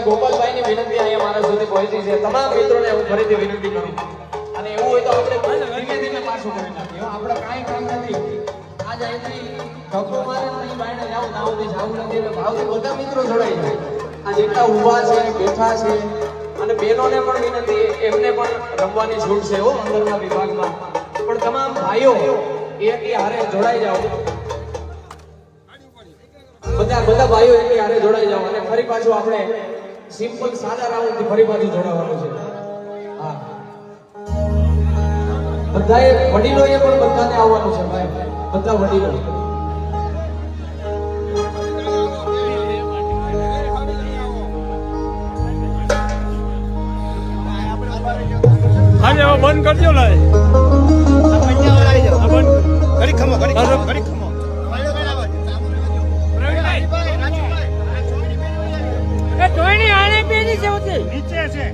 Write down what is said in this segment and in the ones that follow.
ગોપાલભાઈની વિનંતી અહીંયા મારા સુધી પહોંચી છે તમામ મિત્રોને હું ફરીથી વિનંતી કરું અને એવું હોય તો આપણે ધીમે ધીમે પાછું કરી નાખીએ આપણે કાંઈ કામ નથી આજ અહીંથી ધક્કો મારે નહીં બાયણે જાવ નાવથી જાવું નથી એટલે ભાવથી બધા મિત્રો જોડાઈ જાય આ જેટલા ઊભા છે બેઠા છે અને બહેનોને પણ વિનંતી એમને પણ રમવાની છૂટ છે હો અંદરના વિભાગમાં પણ તમામ ભાઈઓ એકી હારે જોડાઈ જાઓ બધા ભાઈઓ એની હારે જોડાઈ જાવ અને ફરી પાછું આપણે સિમ્પલ સાદા રાઉન્ડ થી ફરી પાછું જોડાવાનું છે હા બધાએ વડીલોએ પણ બધાને આવવાનું છે ભાઈ બધા વડીલો આજે હવે બંધ કરજો લાય બંધ ઘડી ખમો ઘડી ખમો ટોયની આને પેલી છે ઓતે નીચે છે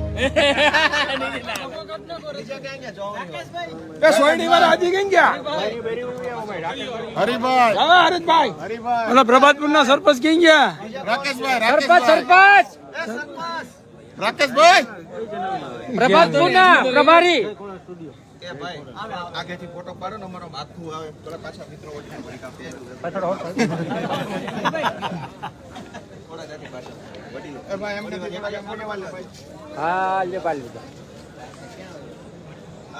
એ સોયડી વાળા આજી ગઈ ગયા હરીભાઈ હા હરીભાઈ ઓલા પ્રભાતપુરના સરપંચ કઈ ગયા રાકેશભાઈ સરપંચ રાકેશભાઈ પ્રભાતપુરના પ્રભારી એ ભાઈ આગેથી ફોટો પાડો ને અમારો માથું આવે થોડા પાછા મિત્રો ઓળખી પડી કાપે થોડા જાતી પાછા વડીલો એ ભાઈ એમને તો જેવા મોને વાલે ભાઈ હા લે પાલ લીધા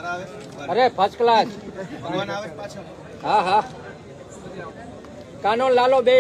આવે અરે ફર્સ્ટ ક્લાસ ભગવાન આવે પાછા હા કાનો લાલો બે